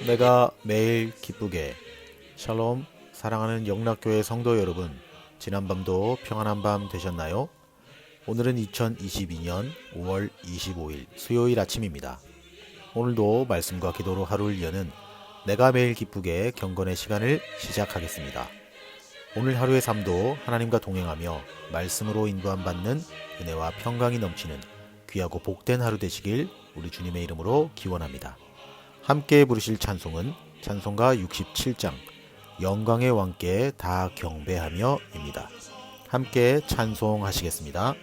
내가 매일 기쁘게. 샬롬. 사랑하는 영락교회 성도 여러분, 지난밤도 평안한 밤 되셨나요? 오늘은 2022년 5월 25일 수요일 아침입니다. 오늘도 말씀과 기도로 하루를 여는 내가 매일 기쁘게 경건의 시간을 시작하겠습니다. 오늘 하루의 삶도 하나님과 동행하며 말씀으로 인도함 받는 은혜와 평강이 넘치는 귀하고 복된 하루 되시길 우리 주님의 이름으로 기원합니다. 함께 부르실 찬송은 찬송가 67장 영광의 왕께 다 경배하며 입니다. 함께 찬송하시겠습니다.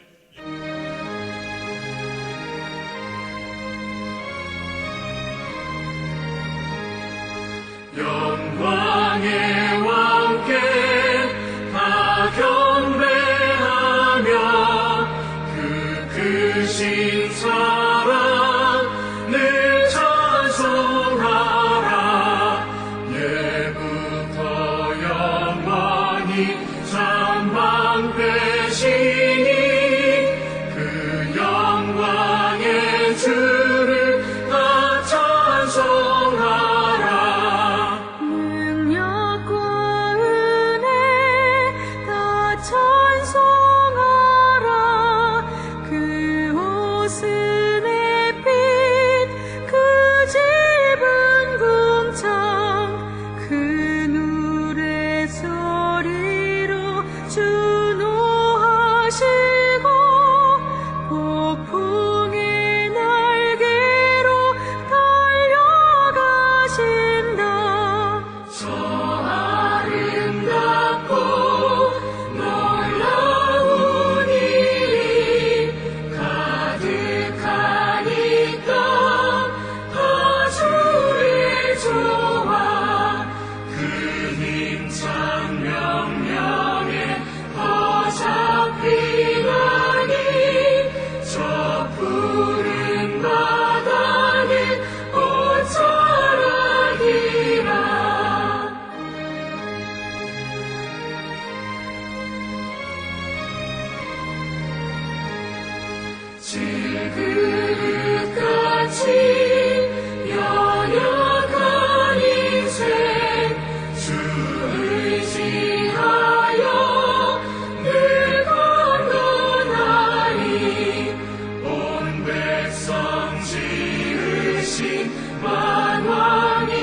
영광의 왕께 다 경배하며 그 크신 사랑 늘 찬송하라. 예부터 영원히 전망되시니 그 영광의 주를 다 찬송하라. 질그릇같이 연약한 인생 주 의지하여 늘 강건하리. 온 백성 지으신 만왕이시니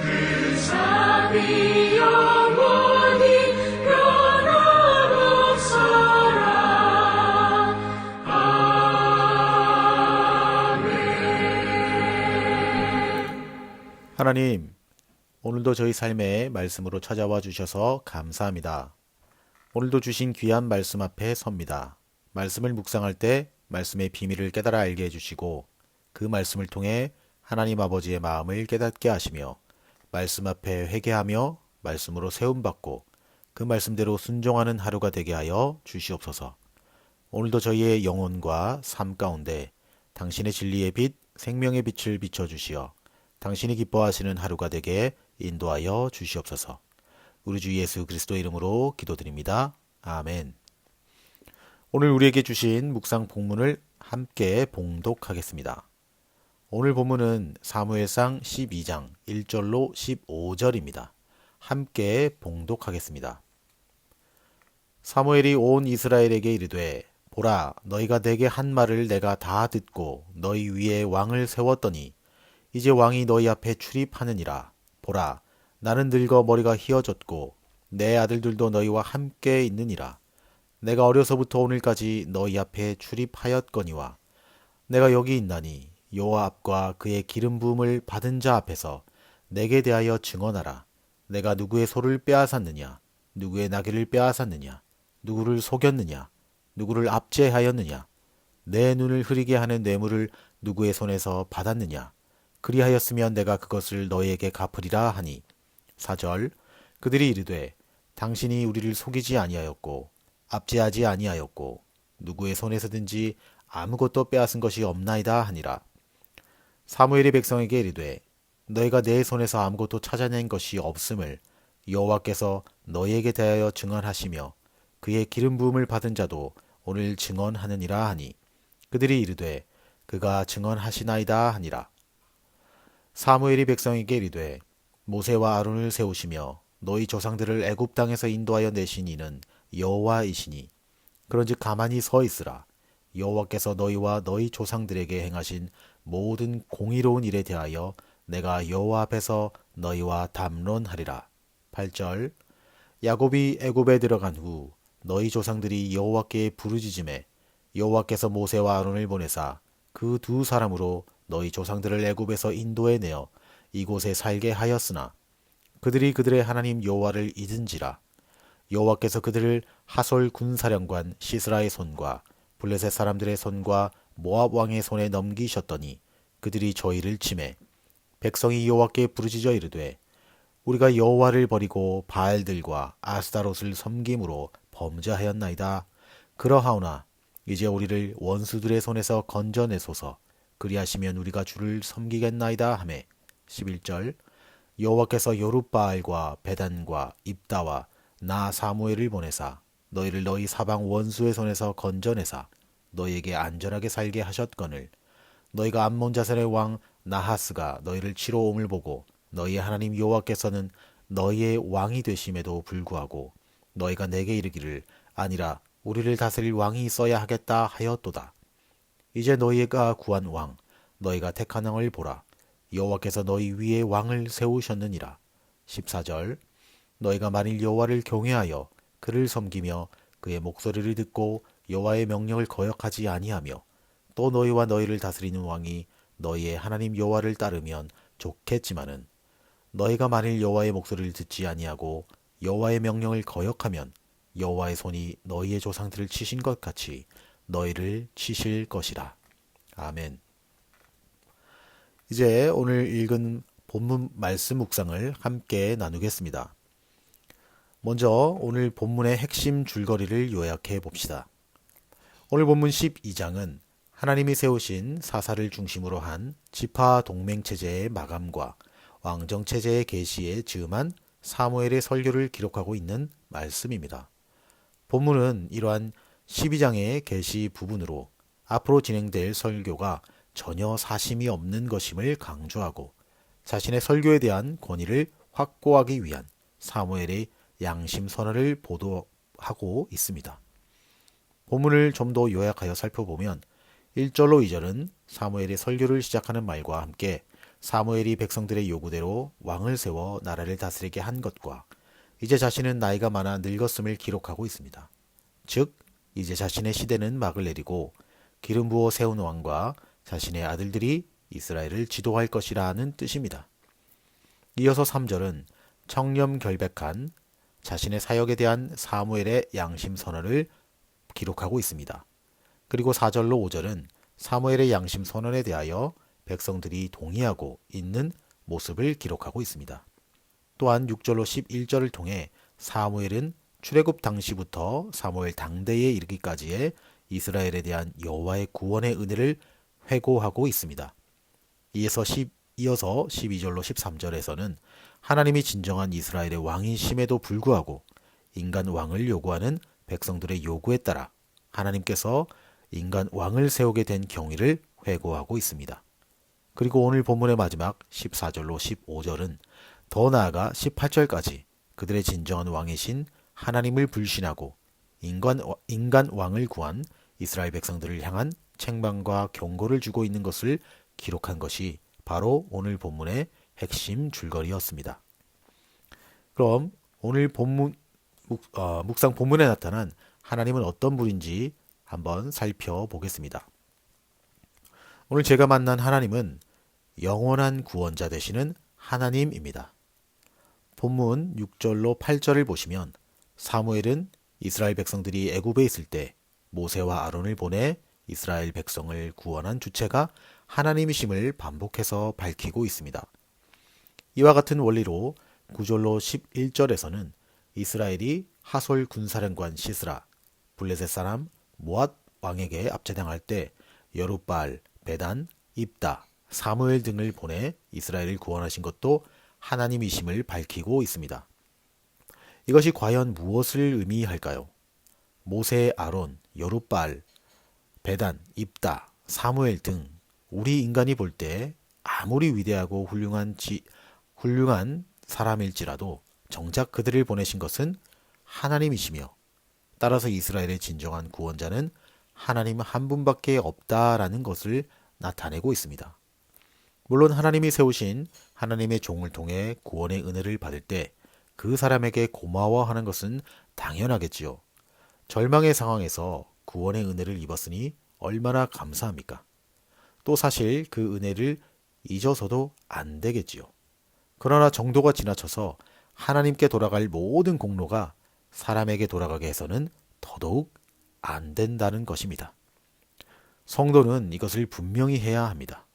그 자비 영원히 변함없어라. 하나님, 오늘도 저희 삶에 말씀으로 찾아와 주셔서 감사합니다. 오늘도 주신 귀한 말씀 앞에 섭니다. 말씀을 묵상할 때 말씀의 비밀을 깨달아 알게 해주시고 그 말씀을 통해 하나님 아버지의 마음을 깨닫게 하시며 말씀 앞에 회개하며 말씀으로 세움받고 그 말씀대로 순종하는 하루가 되게 하여 주시옵소서. 오늘도 저희의 영혼과 삶 가운데 당신의 진리의 빛, 생명의 빛을 비춰주시어 당신이 기뻐하시는 하루가 되게 인도하여 주시옵소서. 우리 주 예수 그리스도 이름으로 기도드립니다. 아멘. 오늘 우리에게 주신 묵상 본문을 함께 봉독하겠습니다. 오늘 본문은 사무엘상 12장 1절로 15절입니다. 함께 봉독하겠습니다. 사무엘이 온 이스라엘에게 이르되 보라, 너희가 내게 한 말을 내가 다 듣고 너희 위에 왕을 세웠더니 이제 왕이 너희 앞에 출입하느니라. 보라, 나는 늙어 머리가 휘어졌고 내 아들들도 너희와 함께 있느니라. 내가 어려서부터 오늘까지 너희 앞에 출입하였거니와 내가 여기 있나니 여호와 앞과 그의 기름 부음을 받은 자 앞에서 내게 대하여 증언하라. 내가 누구의 소를 빼앗았느냐? 누구의 나귀를 빼앗았느냐? 누구를 속였느냐? 누구를 압제하였느냐? 내 눈을 흐리게 하는 뇌물을 누구의 손에서 받았느냐? 그리하였으면 내가 그것을 너희에게 갚으리라 하니. 4절. 그들이 이르되 당신이 우리를 속이지 아니하였고 압제하지 아니하였고 누구의 손에서든지 아무것도 빼앗은 것이 없나이다 하니라. 사무엘이 백성에게 이르되 너희가 내 손에서 아무것도 찾아낸 것이 없음을 여호와께서 너희에게 대하여 증언하시며 그의 기름 부음을 받은 자도 오늘 증언하느니라 하니. 그들이 이르되 그가 증언하시나이다 하니라. 사무엘이 백성에게 이르되 모세와 아론을 세우시며 너희 조상들을 애굽 땅에서 인도하여 내신 이는 여호와이시니 그런즉 가만히 서 있으라. 여호와께서 너희와 너희 조상들에게 행하신 모든 공의로운 일에 대하여 내가 여호와 앞에서 너희와 담론하리라. 8절 야곱이 애굽에 들어간 후 너희 조상들이 여호와께 부르짖음에 여호와께서 모세와 아론을 보내사 그 두 사람으로 너희 조상들을 애굽에서 인도해 내어 이곳에 살게 하였으나 그들이 그들의 하나님 여호와를 잊은지라. 여호와께서 그들을 하솔 군사령관 시스라의 손과 블레셋 사람들의 손과 모압 왕의 손에 넘기셨더니 그들이 저희를 치매 백성이 여호와께 부르짖어 이르되 우리가 여호와를 버리고 바알들과 아스타롯을 섬김으로 범죄하였나이다. 그러하오나 이제 우리를 원수들의 손에서 건져내소서. 그리하시면 우리가 주를 섬기겠나이다 하매 11절 여호와께서 요룻바알과 베단과 입다와 나 사무엘을 보내사 너희를 너희 사방 원수의 손에서 건져내사 너희에게 안전하게 살게 하셨거늘 너희가 암몬 자손의 왕 나하스가 너희를 치러 옴을 보고 너희의 하나님 여호와께서는 너희의 왕이 되심에도 불구하고 너희가 내게 이르기를 아니라 우리를 다스릴 왕이 있어야 하겠다 하였도다. 이제 너희가 구한 왕 너희가 택한 왕을 보라. 여호와께서 너희 위에 왕을 세우셨느니라. 14절 너희가 만일 여호와를 경외하여 그를 섬기며 그의 목소리를 듣고 여호와의 명령을 거역하지 아니하며 또 너희와 너희를 다스리는 왕이 너희의 하나님 여호와를 따르면 좋겠지만은 너희가 만일 여호와의 목소리를 듣지 아니하고 여호와의 명령을 거역하면 여호와의 손이 너희의 조상들을 치신 것 같이 너희를 치실 것이라. 아멘. 이제 오늘 읽은 본문 말씀 묵상을 함께 나누겠습니다. 먼저 오늘 본문의 핵심 줄거리를 요약해 봅시다. 오늘 본문 12장은 하나님이 세우신 사사를 중심으로 한 지파 동맹 체제의 마감과 왕정 체제의 계시에 즈음한 사무엘의 설교를 기록하고 있는 말씀입니다. 본문은 이러한 12장의 계시 부분으로 앞으로 진행될 설교가 전혀 사심이 없는 것임을 강조하고 자신의 설교에 대한 권위를 확고하기 위한 사무엘의 양심 선언을 보도하고 있습니다. 본문을 좀 더 요약하여 살펴보면 1절로 2절은 사무엘의 설교를 시작하는 말과 함께 사무엘이 백성들의 요구대로 왕을 세워 나라를 다스리게 한 것과 이제 자신은 나이가 많아 늙었음을 기록하고 있습니다. 즉 이제 자신의 시대는 막을 내리고 기름 부어 세운 왕과 자신의 아들들이 이스라엘을 지도할 것이라는 뜻입니다. 이어서 3절은 청렴 결백한 자신의 사역에 대한 사무엘의 양심 선언을 기록하고 있습니다. 그리고 4절로 5절은 사무엘의 양심 선언에 대하여 백성들이 동의하고 있는 모습을 기록하고 있습니다. 또한 6절로 11절을 통해 사무엘은 출애굽 당시부터 사무엘 당대에 이르기까지의 이스라엘에 대한 여호와의 구원의 은혜를 회고하고 있습니다. 이어서 12절로 13절에서는 하나님이 진정한 이스라엘의 왕이심에도 불구하고 인간 왕을 요구하는 백성들의 요구에 따라 하나님께서 인간 왕을 세우게 된 경위를 회고하고 있습니다. 그리고 오늘 본문의 마지막 14절로 15절은 더 나아가 18절까지 그들의 진정한 왕이신 하나님을 불신하고 인간 왕을 구한 이스라엘 백성들을 향한 책망과 경고를 주고 있는 것을 기록한 것이 바로 오늘 본문의 핵심 줄거리였습니다. 그럼 오늘 묵상 본문에 나타난 하나님은 어떤 분인지 한번 살펴보겠습니다. 오늘 제가 만난 하나님은 영원한 구원자 되시는 하나님입니다. 본문 6절로 8절을 보시면 사무엘은 이스라엘 백성들이 애굽에 있을 때 모세와 아론을 보내 이스라엘 백성을 구원한 주체가 하나님이심을 반복해서 밝히고 있습니다. 이와 같은 원리로 9절로 11절에서는 이스라엘이 하솔 군사령관 시스라, 블레셋 사람 모압 왕에게 압제당할 때 여룻바알, 베단, 입다, 사무엘 등을 보내 이스라엘을 구원하신 것도 하나님이심을 밝히고 있습니다. 이것이 과연 무엇을 의미할까요? 모세, 아론, 여룻바알, 베단, 입다, 사무엘 등 우리 인간이 볼 때 아무리 위대하고 훌륭한 사람일지라도 정작 그들을 보내신 것은 하나님이시며, 따라서 이스라엘의 진정한 구원자는 하나님 한 분밖에 없다라는 것을 나타내고 있습니다. 물론 하나님이 세우신 하나님의 종을 통해 구원의 은혜를 받을 때 그 사람에게 고마워하는 것은 당연하겠지요. 절망의 상황에서 구원의 은혜를 입었으니 얼마나 감사합니까? 또 사실 그 은혜를 잊어서도 안 되겠지요. 그러나 정도가 지나쳐서 하나님께 돌아갈 모든 공로가 사람에게 돌아가게 해서는 더더욱 안 된다는 것입니다. 성도는 이것을 분명히 해야 합니다.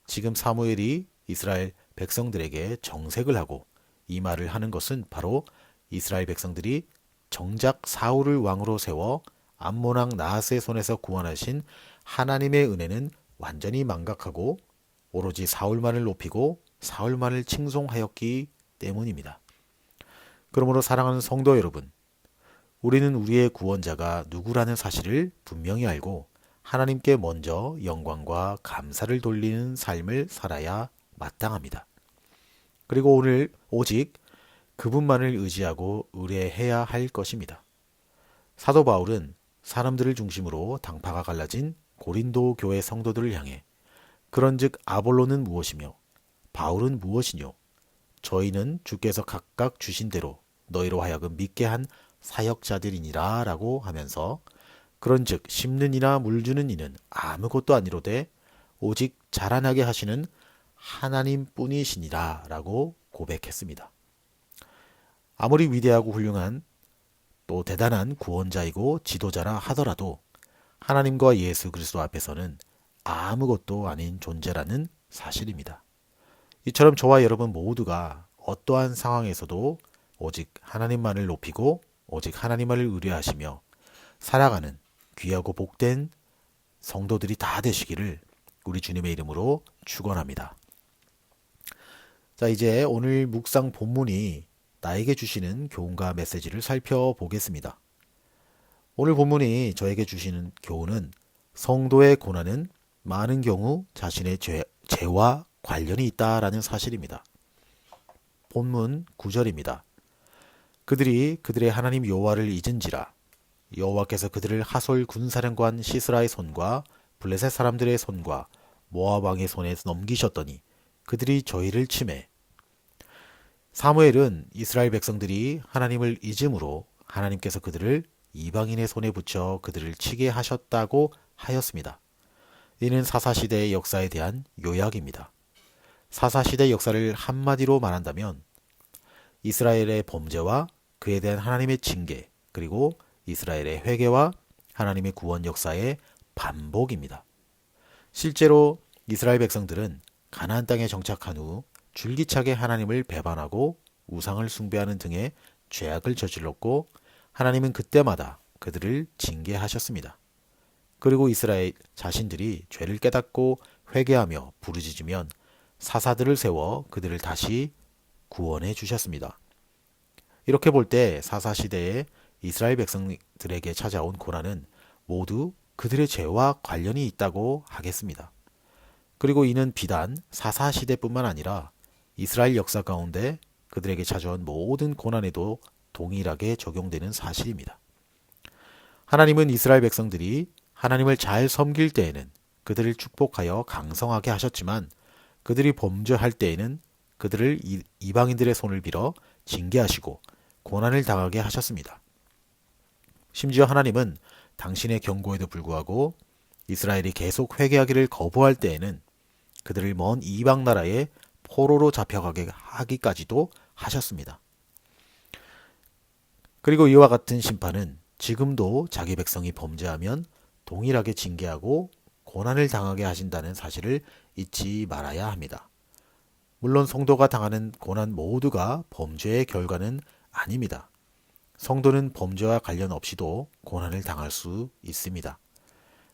지금 사무엘이 이스라엘 백성들에게 정색을 하고 이 말을 하는 것은 바로 이스라엘 백성들이 정작 사울을 왕으로 세워 암몬 왕 나하스의 손에서 구원하신 하나님의 은혜는 완전히 망각하고 오로지 사울만을 높이고 사울만을 칭송하였기 때문입니다. 그러므로 사랑하는 성도 여러분, 우리는 우리의 구원자가 누구라는 사실을 분명히 알고 하나님께 먼저 영광과 감사를 돌리는 삶을 살아야 마땅합니다. 그리고 오늘 오직 그분만을 의지하고 의뢰해야 할 것입니다. 사도 바울은 사람들을 중심으로 당파가 갈라진 고린도 교회 성도들을 향해 그런즉 아볼로는 무엇이며 바울은 무엇이뇨? 저희는 주께서 각각 주신 대로 너희로 하여금 믿게 한 사역자들이니라 라고 하면서 그런즉 심는 이나 물주는 이는 아무것도 아니로되 오직 자라나게 하시는 하나님뿐이시니라 라고 고백했습니다. 아무리 위대하고 훌륭한 또 대단한 구원자이고 지도자라 하더라도 하나님과 예수 그리스도 앞에서는 아무것도 아닌 존재라는 사실입니다. 이처럼 저와 여러분 모두가 어떠한 상황에서도 오직 하나님만을 높이고 오직 하나님만을 의뢰하시며 살아가는 귀하고 복된 성도들이 다 되시기를 우리 주님의 이름으로 축원합니다. 자, 이제 오늘 묵상 본문이 나에게 주시는 교훈과 메시지를 살펴보겠습니다. 오늘 본문이 저에게 주시는 교훈은 성도의 고난은 많은 경우 자신의 죄와 관련이 있다라는 사실입니다. 본문 9절입니다. 그들이 그들의 하나님 여호와를 잊은지라 여호와께서 그들을 하솔 군사령관 시스라의 손과 블레셋 사람들의 손과 모압 왕의 손에 넘기셨더니 그들이 저희를 치매. 사무엘은 이스라엘 백성들이 하나님을 잊음으로 하나님께서 그들을 이방인의 손에 붙여 그들을 치게 하셨다고 하였습니다. 이는 사사시대의 역사에 대한 요약입니다. 사사시대 역사를 한마디로 말한다면 이스라엘의 범죄와 그에 대한 하나님의 징계, 그리고 이스라엘의 회개와 하나님의 구원 역사의 반복입니다. 실제로 이스라엘 백성들은 가나안 땅에 정착한 후 줄기차게 하나님을 배반하고 우상을 숭배하는 등의 죄악을 저질렀고 하나님은 그때마다 그들을 징계하셨습니다. 그리고 이스라엘 자신들이 죄를 깨닫고 회개하며 부르짖으면 사사들을 세워 그들을 다시 구원해 주셨습니다. 이렇게 볼 때 사사시대에 이스라엘 백성들에게 찾아온 고난은 모두 그들의 죄와 관련이 있다고 하겠습니다. 그리고 이는 비단 사사시대뿐만 아니라 이스라엘 역사 가운데 그들에게 찾아온 모든 고난에도 동일하게 적용되는 사실입니다. 하나님은 이스라엘 백성들이 하나님을 잘 섬길 때에는 그들을 축복하여 강성하게 하셨지만 그들이 범죄할 때에는 그들을 이방인들의 손을 빌어 징계하시고 고난을 당하게 하셨습니다. 심지어 하나님은 당신의 경고에도 불구하고 이스라엘이 계속 회개하기를 거부할 때에는 그들을 먼 이방 나라에 포로로 잡혀가게 하기까지도 하셨습니다. 그리고 이와 같은 심판은 지금도 자기 백성이 범죄하면 동일하게 징계하고 고난을 당하게 하신다는 사실을 잊지 말아야 합니다. 물론 성도가 당하는 고난 모두가 범죄의 결과는 아닙니다. 성도는 범죄와 관련 없이도 고난을 당할 수 있습니다.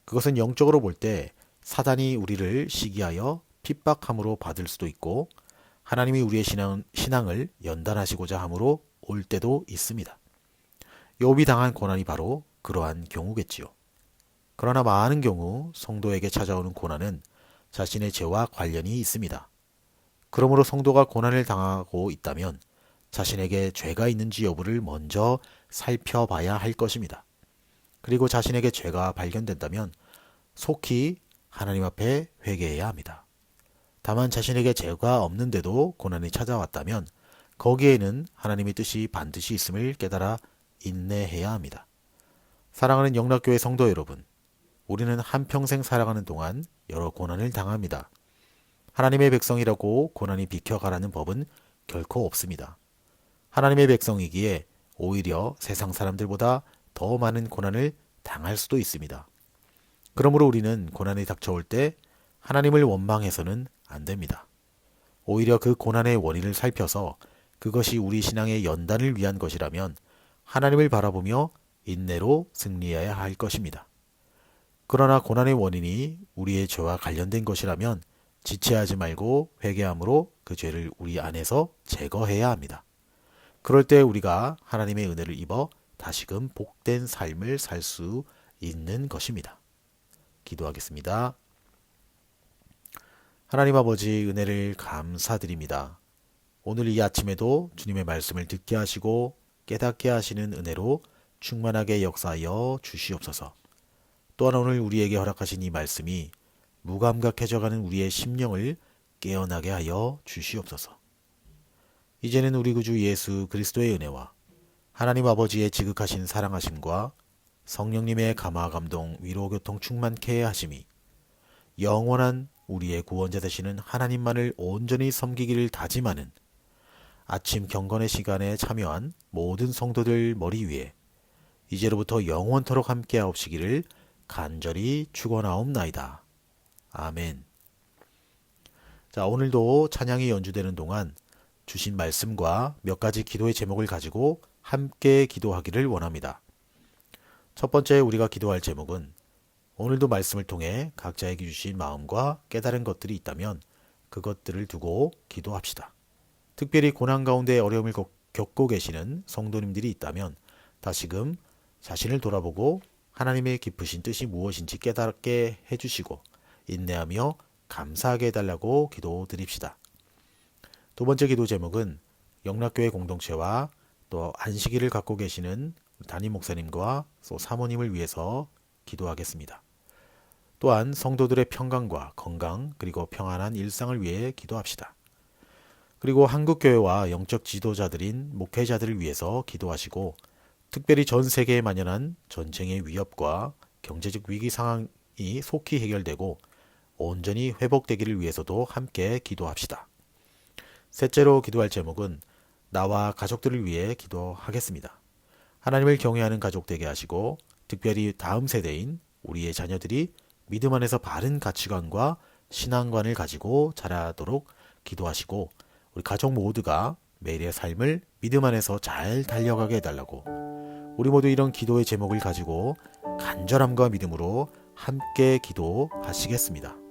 그것은 영적으로 볼 때 사단이 우리를 시기하여 핍박함으로 받을 수도 있고 하나님이 우리의 신앙을 연단하시고자 함으로 올 때도 있습니다. 욥이 당한 고난이 바로 그러한 경우겠지요. 그러나 많은 경우 성도에게 찾아오는 고난은 자신의 죄와 관련이 있습니다. 그러므로 성도가 고난을 당하고 있다면 자신에게 죄가 있는지 여부를 먼저 살펴봐야 할 것입니다. 그리고 자신에게 죄가 발견된다면 속히 하나님 앞에 회개해야 합니다. 다만 자신에게 죄가 없는데도 고난이 찾아왔다면 거기에는 하나님의 뜻이 반드시 있음을 깨달아 인내해야 합니다. 사랑하는 영락교회 성도 여러분, 우리는 한평생 살아가는 동안 여러 고난을 당합니다. 하나님의 백성이라고 고난이 비켜가라는 법은 결코 없습니다. 하나님의 백성이기에 오히려 세상 사람들보다 더 많은 고난을 당할 수도 있습니다. 그러므로 우리는 고난이 닥쳐올 때 하나님을 원망해서는 안 됩니다. 오히려 그 고난의 원인을 살펴서 그것이 우리 신앙의 연단을 위한 것이라면 하나님을 바라보며 인내로 승리해야 할 것입니다. 그러나 고난의 원인이 우리의 죄와 관련된 것이라면 지체하지 말고 회개함으로 그 죄를 우리 안에서 제거해야 합니다. 그럴 때 우리가 하나님의 은혜를 입어 다시금 복된 삶을 살 수 있는 것입니다. 기도하겠습니다. 하나님 아버지, 은혜를 감사드립니다. 오늘 이 아침에도 주님의 말씀을 듣게 하시고 깨닫게 하시는 은혜로 충만하게 역사하여 주시옵소서. 또한 오늘 우리에게 허락하신 이 말씀이 무감각해져가는 우리의 심령을 깨어나게 하여 주시옵소서. 이제는 우리 구주 예수 그리스도의 은혜와 하나님 아버지의 지극하신 사랑하심과 성령님의 감화 감동 위로 교통 충만케 하심이 영원한 우리의 구원자 되시는 하나님만을 온전히 섬기기를 다짐하는 아침 경건의 시간에 참여한 모든 성도들 머리 위에 이제로부터 영원토록 함께하옵시기를 간절히 축원하옵나이다. 아멘. 자, 오늘도 찬양이 연주되는 동안 주신 말씀과 몇 가지 기도의 제목을 가지고 함께 기도하기를 원합니다. 첫 번째 우리가 기도할 제목은 오늘도 말씀을 통해 각자에게 주신 마음과 깨달은 것들이 있다면 그것들을 두고 기도합시다. 특별히 고난 가운데 어려움을 겪고 계시는 성도님들이 있다면 다시금 자신을 돌아보고 하나님의 깊으신 뜻이 무엇인지 깨닫게 해주시고 인내하며 감사하게 해달라고 기도드립시다. 두 번째 기도 제목은 영락교회 공동체와 또 안식일을 갖고 계시는 담임 목사님과 또 사모님을 위해서 기도하겠습니다. 또한 성도들의 평강과 건강 그리고 평안한 일상을 위해 기도합시다. 그리고 한국교회와 영적 지도자들인 목회자들을 위해서 기도하시고 특별히 전 세계에 만연한 전쟁의 위협과 경제적 위기 상황이 속히 해결되고 온전히 회복되기를 위해서도 함께 기도합시다. 셋째로 기도할 제목은 나와 가족들을 위해 기도하겠습니다. 하나님을 경외하는 가족 되게 하시고 특별히 다음 세대인 우리의 자녀들이 믿음 안에서 바른 가치관과 신앙관을 가지고 자라도록 기도하시고 우리 가족 모두가 매일의 삶을 믿음 안에서 잘 달려가게 해달라고 우리 모두 이런 기도의 제목을 가지고 간절함과 믿음으로 함께 기도하시겠습니다.